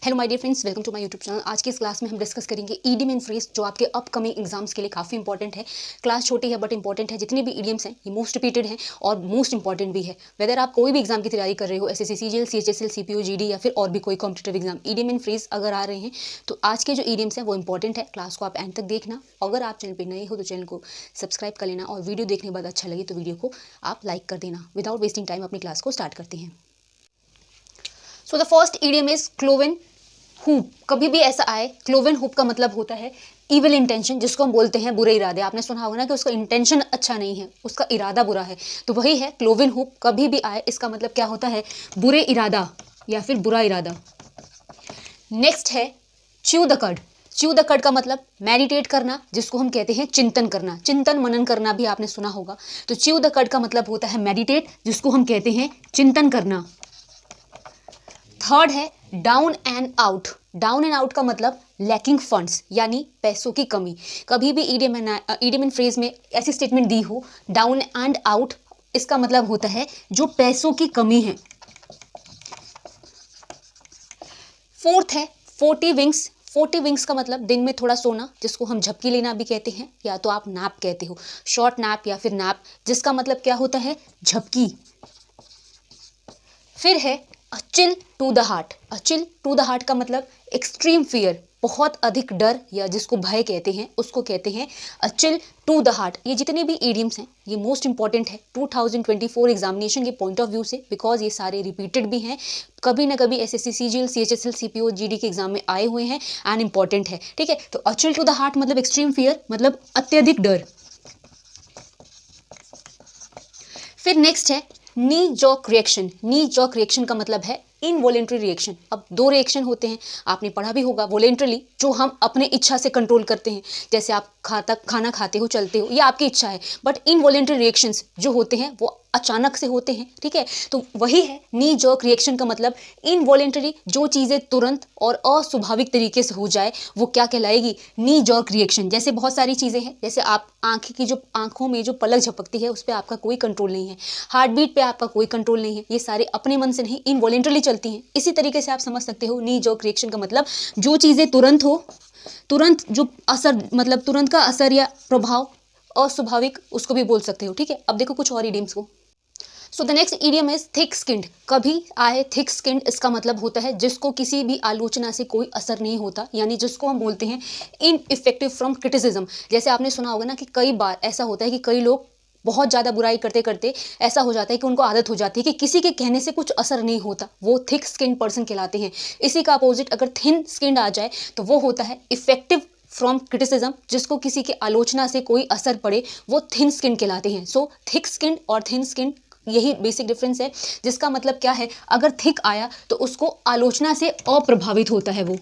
Hello my dear friends, welcome to my YouTube channel. आज की इस क्लास में हम डिस्कस करेंगे ईडियम एंड फ्रेज जो आपके अपकमिंग एग्जाम्स के लिए काफ़ी इंपॉर्टेंट है। क्लास छोटी है बट इंपॉर्टेंट है। जितने भी ईडियम्स हैं ये मोस्ट रिपीटेड हैं और मोस्ट इंपॉर्टेंट भी है। वेदर आप कोई भी एग्जाम की तैयारी कर रहे हो, SSC, CGL, CHSL, CPO, GD या फिर और भी कोई competitive exam, idiom and phrase अगर आ रहे हैं तो आज के जो ईडियम्स हैं वो इंपॉर्टेंट है। क्लास को आप एंड तक देखना। अगर आप चैनल पर नए हो तो चैनल को सब्सक्राइब कर लेना और वीडियो देखने के बाद अच्छा लगे तो वीडियो को आप लाइक कर देना। विदाउट वेस्टिंग टाइम अपनी क्लास को स्टार्ट करते हैं। So the first idiom is cloven hoop. कभी भी ऐसा आए, क्लोवन हुप का मतलब होता है इविल इंटेंशन, जिसको हम बोलते हैं बुरे इरादे। आपने सुना होगा ना कि उसका इंटेंशन अच्छा नहीं है, उसका इरादा बुरा है, तो वही है क्लोवन हुप। कभी भी आए इसका मतलब क्या होता है, बुरे इरादा या फिर बुरा इरादा। नेक्स्ट है च्यू द कड। च्यू द कड का मतलब मेडिटेट करना, जिसको हम कहते हैं चिंतन करना, चिंतन मनन करना भी आपने सुना होगा। तो च्यू द कड का मतलब होता है मेडिटेट, जिसको हम कहते हैं चिंतन करना। थर्ड है down and out. Down and out का मतलब लैकिंग फंड्स, यानी पैसों की कमी। कभी भी ईडियम एंड फ्रेज में ऐसी स्टेटमेंट दी हो डाउन एंड आउट, इसका मतलब होता है जो पैसों की कमी है। फोर्थ है 40 विंग्स। 40 विंग्स का मतलब दिन में थोड़ा सोना, जिसको हम झपकी लेना भी कहते हैं या तो आप नैप कहते हो, शॉर्ट नैप या फिर नैप, जिसका मतलब क्या होता है, झपकी। फिर है a chill to the heart. A chill to the heart का मतलब एक्सट्रीम फियर, बहुत अधिक डर या जिसको भय कहते हैं उसको कहते हैं a chill to the heart. ये जितने भी ईडियम्स हैं ये मोस्ट इंपॉर्टेंट है 2024 एग्जामिनेशन के पॉइंट ऑफ व्यू से, बिकॉज ये सारे रिपीटेड भी हैं, कभी ना कभी SSC, CGL, CHSL, CPO, GD के एग्जाम में आए हुए हैं एंड इंपॉर्टेंट है। ठीक है, तो a chill to the heart मतलब एक्सट्रीम फियर, मतलब अत्यधिक डर। फिर नेक्स्ट है knee jerk reaction. Knee jerk reaction का मतलब है इनवॉलेंट्री रिएक्शन। अब दो रिएक्शन होते हैं, आपने पढ़ा भी होगा। वॉलेंट्रली, जो हम अपने इच्छा से कंट्रोल करते हैं, जैसे आप खाना खाते हो, चलते हो, ये आपकी इच्छा है। बट इनवॉलेंट्री रिएक्शंस जो होते हैं वो अचानक से होते हैं। ठीक है, तो वही है नी जॉक रिएक्शन का मतलब इनवॉलेंट्री, जो चीज़ें तुरंत और अस्वाभाविक तरीके से हो जाए वो क्या कहलाएगी, नी जॉक रिएक्शन। जैसे बहुत सारी चीज़ें हैं, जैसे आप आंखों में जो पलक झपकती है उस पर आपका कोई कंट्रोल नहीं है, हार्ट बीट पे आपका कोई कंट्रोल नहीं है, ये सारे अपने मन से नहीं, इनवॉलेंट्रली चलती हैं। इसी तरीके से आप समझ सकते हो नी जॉक रिएक्शन का मतलब जो चीज़ें तुरंत हो, तुरंत जो असर, मतलब तुरंत का असर या प्रभाव अस्वाभाविक, उसको भी बोल सकते हो। ठीक है, अब देखो कुछ और इडियम्स को। So the next idiom is thick skinned. कभी आए थिक स्किन्ड, इसका मतलब होता है जिसको किसी भी आलोचना से कोई असर नहीं होता, यानी जिसको हम बोलते हैं इनइफेक्टिव फ्रॉम क्रिटिसिज्म। जैसे आपने सुना होगा ना कि कई बार ऐसा होता है कि कई लोग बहुत ज़्यादा बुराई करते करते ऐसा हो जाता है कि उनको आदत हो जाती है कि किसी के कहने से कुछ असर नहीं होता, वो थिक स्किन पर्सन कहलाते हैं। इसी का अपोजिट अगर थिन स्किन्ड आ जाए तो वो होता है इफेक्टिव फ्रॉम क्रिटिसिज्म, जिसको किसी के आलोचना से कोई असर पड़े वो थिन स्किन कहलाते हैं। सो थिक स्किन और थिन स्किन, यही बेसिक डिफरेंस है, जिसका मतलब क्या है, अगर थिक आया तो उसको आलोचना से अप्रभावित होता है वो।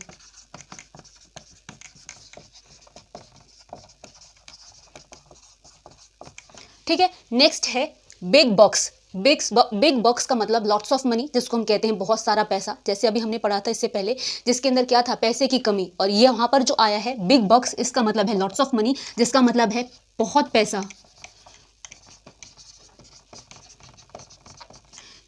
ठीक है, नेक्स्ट है बिग बॉक्स। बिग बॉक्स का मतलब लॉट्स ऑफ मनी, जिसको हम कहते हैं बहुत सारा पैसा। जैसे अभी हमने पढ़ा था इससे पहले, जिसके अंदर क्या था, पैसे की कमी, और ये वहां पर जो आया है बिग बॉक्स, इसका मतलब है लॉट्स ऑफ मनी, जिसका मतलब है बहुत पैसा।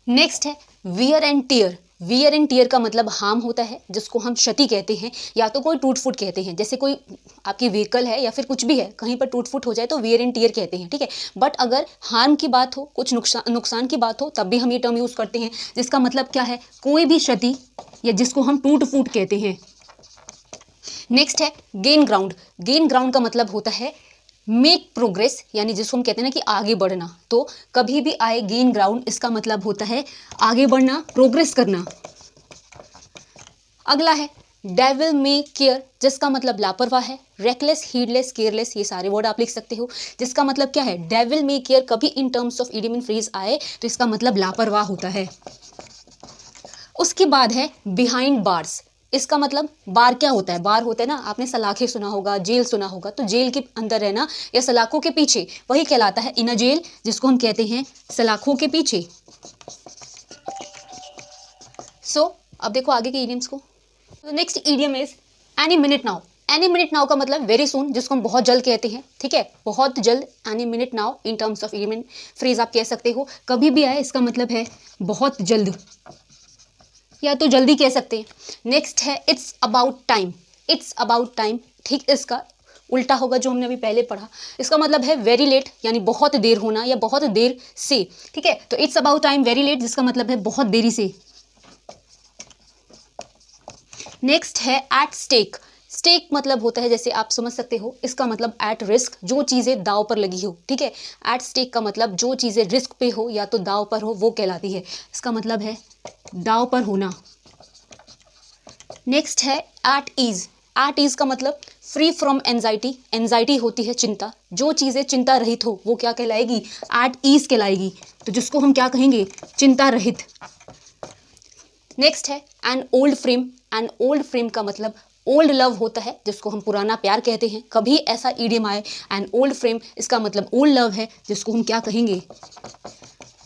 नेक्स्ट है wear and tear. Wear and tear का मतलब हार्म होता है, जिसको हम क्षति कहते हैं या तो कोई टूट फूट कहते हैं। जैसे कोई आपकी व्हीकल है या फिर कुछ भी है, कहीं पर टूट फूट हो जाए तो वियर एंड टीयर कहते हैं। ठीक है, बट अगर हार्म की बात हो, कुछ नुकसान की बात हो, तब भी हम ये टर्म यूज़ करते हैं, जिसका मतलब क्या है, कोई भी क्षति या जिसको हम टूट फूट कहते हैं। नेक्स्ट है गेन ग्राउंड। गेन ग्राउंड का मतलब होता है मेक प्रोग्रेस, यानी जिसको हम कहते हैं ना कि आगे बढ़ना। तो कभी भी आए गेन ग्राउंड, इसका मतलब होता है आगे बढ़ना, प्रोग्रेस करना। अगला है डेविल मे केयर, जिसका मतलब लापरवाह है। रेकलेस, हीडलेस, केयरलेस, ये सारे वर्ड आप लिख सकते हो, जिसका मतलब क्या है, डेविल मे केयर कभी in terms of idiom and phrase आए तो इसका मतलब लापरवाह होता है। उसके बाद है बिहाइंड बार्स। इसका मतलब बार क्या होता है, बार होता है ना, आपने सलाखें सुना होगा, जेल सुना होगा, तो जेल के अंदर रहना या सलाखों के पीछे, वही कहलाता है इन अ जेल, जिसको हम कहते हैं सलाखों के पीछे। सो अब देखो आगे के इडियम्स को। Next idiom is any minute now. Any minute now का मतलब वेरी सून, जिसको हम बहुत जल्द कहते हैं। ठीक है, बहुत जल्द, any minute now in terms of idiom phrase आप कह सकते हो। कभी भी आए इसका मतलब है बहुत जल्द, या तो जल्दी कह सकते हैं। नेक्स्ट है it's about time. It's about time ठीक इसका उल्टा होगा जो हमने अभी पहले पढ़ा। इसका मतलब है वेरी लेट, यानी बहुत देर होना या बहुत देर से। ठीक है, तो it's about time very late जिसका मतलब है बहुत देरी से। नेक्स्ट है एट स्टेक। स्टेक मतलब होता है, जैसे आप समझ सकते हो, इसका मतलब एट रिस्क, जो चीज़ें दाव पर लगी हो। ठीक है, एट स्टेक का मतलब जो चीज़ें रिस्क पे हो या तो दाव पर हो वो कहलाती है। इसका मतलब है दाव पर होना। नेक्स्ट है एट ईज। एट ईज का मतलब फ्री फ्रॉम एंजाइटी। एंजाइटी होती है चिंता, जो चीज़ें चिंता रहित हो वो क्या कहलाएगी, एट ईज कहलाएगी। तो जिसको हम क्या कहेंगे, चिंता रहित। नेक्स्ट है an old frame. An old frame का मतलब ओल्ड लव होता है जिसको हम पुराना प्यार कहते हैं। कभी ऐसा इडियम आए एन ओल्ड फ्रेम, इसका मतलब ओल्ड लव है जिसको हम क्या कहेंगे,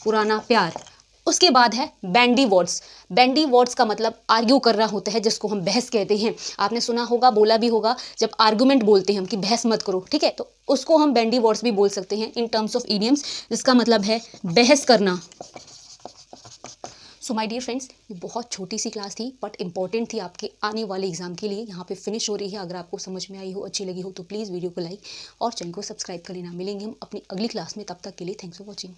पुराना प्यार। उसके बाद है बैंडी वर्ड्स। बैंडी वर्ड्स का मतलब आर्ग्यू कर रहा होता है जिसको हम बहस कहते हैं। आपने सुना होगा, बोला भी होगा, जब आर्गुमेंट बोलते हैं हम कि बहस मत करो। ठीक है, तो उसको हम बैंडी वर्ड्स भी बोल सकते हैं इन टर्म्स ऑफ इडियम्स, जिसका मतलब है बहस करना। सो माय डियर फ्रेंड्स, ये बहुत छोटी सी क्लास थी बट इंपॉर्टेंट थी आपके आने वाले एग्जाम के लिए। यहाँ पे फिनिश हो रही है। अगर आपको समझ में आई हो, अच्छी लगी हो तो प्लीज़ वीडियो को लाइक और चैनल को सब्सक्राइब कर लेना। मिलेंगे हम अपनी अगली क्लास में, तब तक के लिए थैंक्स फॉर वॉचिंग।